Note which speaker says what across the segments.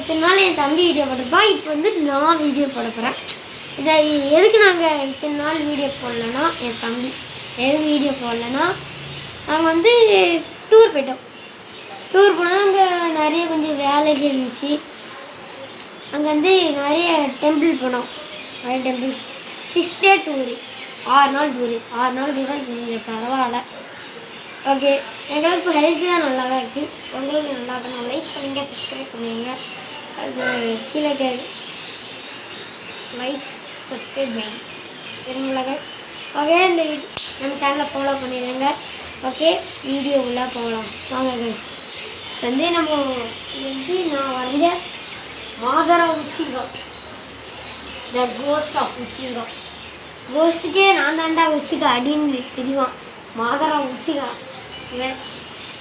Speaker 1: இத்தனை நாள் என் தம்பி வீடியோ போட்டிருப்பான். இப்போ வந்து நான் வீடியோ போட போகிறேன். இதை எதுக்கு நாங்கள் இத்தனை நாள் வீடியோ போடலன்னா, என் தம்பி எதுக்கு வீடியோ போடலன்னா, நாங்கள் வந்து டூர் போயிட்டோம். டூர் போனால் அங்கே நிறைய கொஞ்சம் வேலைகள் இருந்துச்சு. அங்கே வந்து நிறைய டெம்பிள் போனோம். நிறைய டெம்பிள்ஸ் 6 டே டூரு, 6 நாள் டூரு. 6 நாள் டூராக கொஞ்சம் பரவாயில்ல. ஓகே, எங்களுக்கு இப்போ ஹெல்த்து தான் நல்லா தான் இருக்குது. உங்களுக்கு நல்லா இருக்கணும். லைக் பண்ணுங்க, சப்ஸ்கிரைப் பண்ணுவீங்க. அது கீழே லைக் சப்ஸ்கிரைப் பண்ணுங்க சரிங்களாங்க. ஓகே, இந்த நம்ம சேனலை ஃபாலோ பண்ணிடுங்க. ஓகே, வீடியோ உள்ளே போகலாம் வாங்க கைஸ். வந்து நம்ம இது வந்து நான் வரைஞ்ச மாதரா உச்சிகா, த கோஸ்ட் ஆஃப் உச்சிகா. கோஸ்ட்டுக்கே நான் தாண்டா உச்சிகா அப்படின்னு தெரியுமா, மாதரா உச்சிகா. இவன்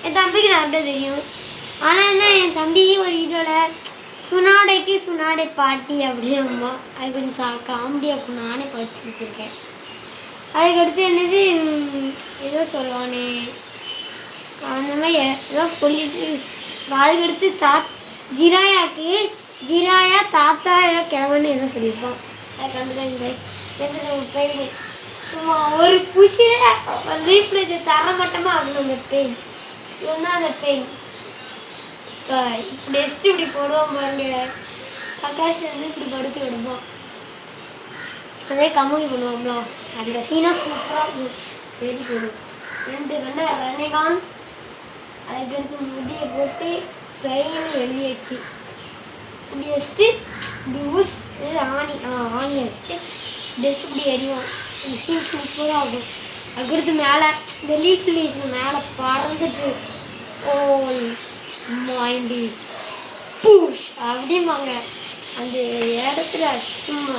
Speaker 1: என் தம்பிக்கு நிறைய தெரியும். ஆனால் என்ன, என் தம்பி ஒரு வீடியோவில் சுனாடைக்கு சுனாடை பாட்டி அப்படியம்மா, அது கொஞ்சம் காமெடியாக நானே படிச்சு வச்சுருக்கேன். அதுக்கடுத்து என்னது ஏதோ சொல்லுவானே அந்த மாதிரி ஏதோ சொல்லிட்டு, அதுக்கடுத்து ஜிராயாக்கு ஜிராயா தாத்தா ஏதோ கிழவன்னு ஏதோ சொல்லியிருப்பான். அதை கண்டுதான் கைஸ். பெயின் சும்மா ஒரு குஷியில் ஒரு லீஃப்ல தரமட்டமாக ஆகணும் அந்த பெயின். இவன் தான் அந்த பெயின். இப்போ டெஸ்ட்டு இப்படி போடுவோம் பாருங்க, கக்காசி வந்து இப்படி படுத்து விடுவோம். அதே கமுகி பண்ணுவோம்ல, அந்த சீனாக சூப்பராக வெரி குட். 2 கண்ணை ரனேகான். அதுக்கடுத்து முடியை போட்டு பெயின் எழுதியாச்சு. இப்படி வச்சுட்டு இப்படி இது ஆணி வச்சுட்டு டெஸ்ட் இப்படி எறிவான். இந்த சீன் சூப்பராக ஆகும். அதுக்கடுத்து மேலே இந்த லீஃப் மேலே பறந்துட்டு ஓல் மைண்டி பூஷ் அப்படிம்பாங்க. அந்த இடத்துல சும்மா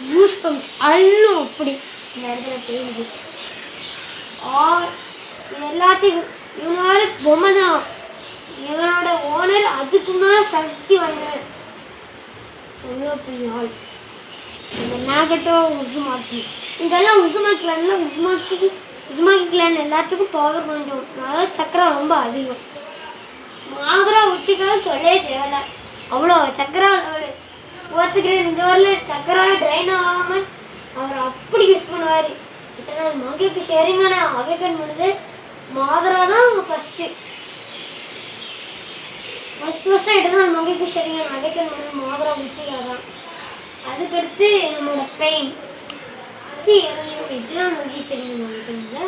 Speaker 1: பூஸ் பம்ப்ஸ் அள்ளும். அப்படி இந்த இடத்துல பெயினுக்கு இது எல்லாத்துக்கும் இவனால பொம்மை தான். இவனோட ஓனர் அதுக்கு மேலே சக்தி வாய்ந்தவன். எவ்வளோ பெரிய ஆள். இந்த நாகட்டோ உசுமாக்கி இதெல்லாம் உசுமாக்கி கிளான் எல்லாத்துக்கும் பவர் கொஞ்சம், அதாவது சக்கரம் ரொம்ப அதிகம். மாதரா உச்சிக்காக சொல்லவே தேவையில்ல, அவ்வளோ சக்கரா ஒத்துக்கிறேன். இந்த வாரில் சக்கரா ட்ரைன் ஆகாமல் அவர் அப்படி யூஸ் பண்ணுவார். இத்தனை மங்கைக்கு ஷேரிங்கான அவேக்கன் பண்ணுது மாதரா தான் ஃபஸ்ட்டாக எட்டனால் மங்கைக்கு ஷேரிங்கான அவேக்கன் பண்ணுது மாதரா உச்சிக்கா தான். அதுக்கடுத்து நம்மளோட பெயின் எத்தனை மங்கி சரிங்க மங்கைக்குள்ள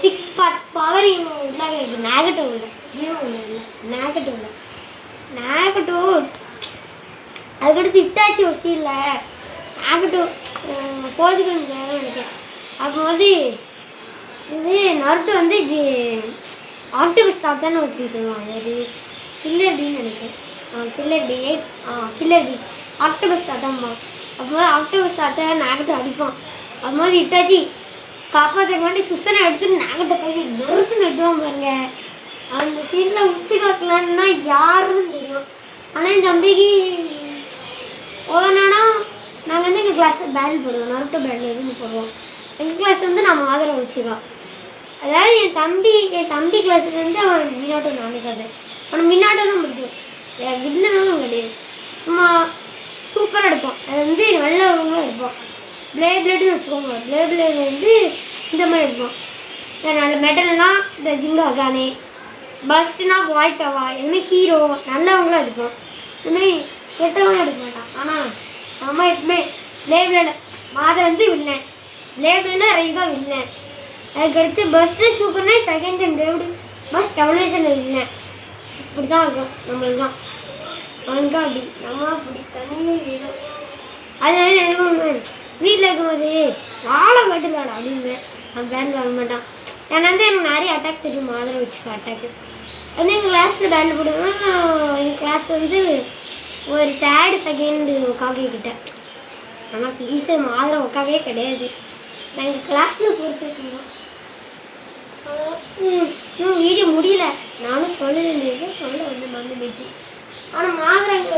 Speaker 1: 6 பார்ட் பவர் உள்ளாக இருக்குது. நேகட்டோ இல்லை, இல்லை நேகட்டோ. அதுக்கடுத்து இட்டாச்சி ஒரு சீனில் நேகட்டோ 4th நினைக்கிறேன். அப்போ வந்து இது நருட்டோ வந்து ஆக்டோபஸ் தாத்தான்னு ஒருத்தர் சொல்லுவாங்க. அது கில்லர் பின்னு நினைக்கிறேன். கில்லர் பி ஆக்டோபஸ் தாத்தாம்மா. அப்போ ஆக்டோபஸ் தாத்தா நேகட்டோ அடிப்பான். அப்போது இட்டாச்சி காப்பாற்ற வேண்டி சுசனை எடுத்துட்டு நாகட்டை கை நொறுக்கு நட்டுவான் பாருங்க. அந்த சீனில் உச்சி காக்கலான்னா யாருன்னு தெரியும். ஆனால் என் தம்பிக்கு ஒவ்வொன்றா நாங்கள் வந்து எங்கள் கிளாஸில் பேட்டில் போடுவோம். நருட்டோ பேட்டில் எதுன்னு போடுவோம். எங்கள் கிளாஸ் வந்து நம்ம ஆதரவு வச்சுக்கா. அதாவது என் தம்பி கிளாஸில் வந்து அவன் மின்னாட்டோ நானே கிளாஸ். அவனுக்கு மின்னாட்டோ தான் பிடிக்கும். வில்லனாலும் கிடையாது, சும்மா சூப்பராக எடுப்பான். அது வந்து நல்லவங்களும் எடுப்பான். பிளேடுன்னு வச்சுக்கோங்க. பிளேடு வந்து இந்த மாதிரி எடுப்போம். நல்ல மெட்டல்னா இந்த ஜிங்கா கானே, பஸ்ட்னா வால்டவா, எதுவுமே ஹீரோ நல்லவங்களும் எடுப்போம். இதுமாதிரி கெட்டவங்களும் எடுக்க மாட்டான். ஆனால் நம்ம எப்பவுமே பிளேடு மாதம் வந்து வில்லன், பிளேடுனா ரைவா வில்லன். அதுக்கடுத்து பஸ்ட்டு சூக்கர்னா செகண்ட் டைம் பிளேடு பஸ் ரெவல்யூஷனில் வில்லன். இப்படி தான் இருக்கும் நம்மளுக்கு தான். அவனுக்கு அப்படி நம்ம அப்படி தனியே விதம். அதனால எதுவும் வீட்டில் இருக்கும்போது வாழை மாட்டுக்காடா அப்படின்னு அவன் பேண்டில் வாங்க மாட்டான். ஏன்னா வந்து எனக்கு நிறைய அட்டாக் தெரியும். ஆதரவு வச்சுக்கோ அட்டாக்கு வந்து எங்கள் கிளாஸில் பேண்டில் போடுவேன்னா எங்கள் கிளாஸில் வந்து ஒரு 3rd 2nd உட்காக்கிட்ட. ஆனால் சீசன் ஆதரவு உட்காவே கிடையாது. நான் எங்கள் கிளாஸில் பொறுத்துருக்கோம். இன்னும் வீடியோ முடியல. நானும் சொல்ல வந்து மறந்து போச்சு. ஆனால் மாதரங்க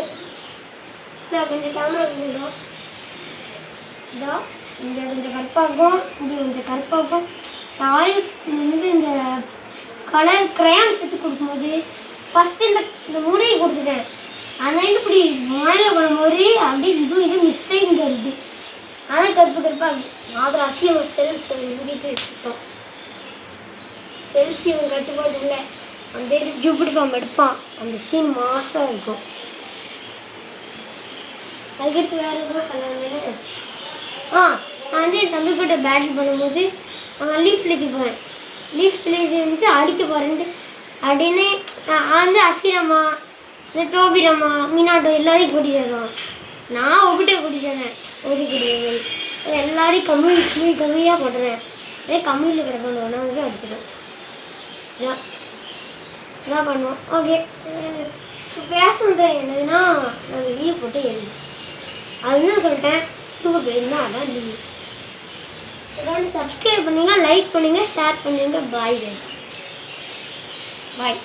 Speaker 1: கொஞ்சம் கேமரா வந்துடும். இங்கே கொஞ்சம் கற்பாகும், இங்கே கொஞ்சம் கற்பாகும். ஆயில் வந்து இந்த கலர் கிரையான்ஸ் வச்சு கொடுக்கும்போது ஃபஸ்ட்டு இந்த மூணையை கொடுத்துட்டேன். ஆனால் இப்படி முனையில் பண்ணும்போது அப்படியே இது மிக்ஸ் ஆகி இங்கே வருது. ஆனால் கருப்பாக மாதிரி அசியம் செல்ஸ் இஞ்சிட்டு இருக்கோம். செல்ஸ் இவன் கட்டுப்பாடு இல்லை. அந்த இது ஜூபிடி ஃபார்ம் எடுப்பான். அந்த சீன் மாசாக இருக்கும். அதுக்கடுத்து வேறு எதுவும் சொன்னாங்க. நான் வந்து என் தம்பி கிட்ட பேட்டில் பண்ணும்போது அவன் லீஃப் வில்லேஜ் போவேன். லீஃப் வில்லேஜ் வந்து அடிக்க போகிறேன்ட்டு அப்படின்னு நான் வந்து அசிரம்மா இந்த டோபிரம்மா மீனாட்டோ எல்லாரையும் கூட்டிகிட்டு வருவான். நான் ஒப்பிட்ட கூட்டிகிட்டு வரேன். ஓடிக்கிட்டு எல்லாரையும் கம்மியாக போட்டுறேன். அதே கம்மியில் கிடக்கணும் வந்து அடிச்சிடும். இதான் பண்ணுவோம். ஓகே, இப்போ பேசுனது என்னதுன்னா நான் லீவ் போட்டு எழுதி அதுதான் சொல்லிட்டேன். டூர் போயிருந்தா அதான் லீவ். இதோட சப்ஸ்கிரைப் பண்ணுங்கள், லைக் பண்ணுங்கள், ஷேர் பண்ணுங்கள். பாய் கைஸ், பாய்.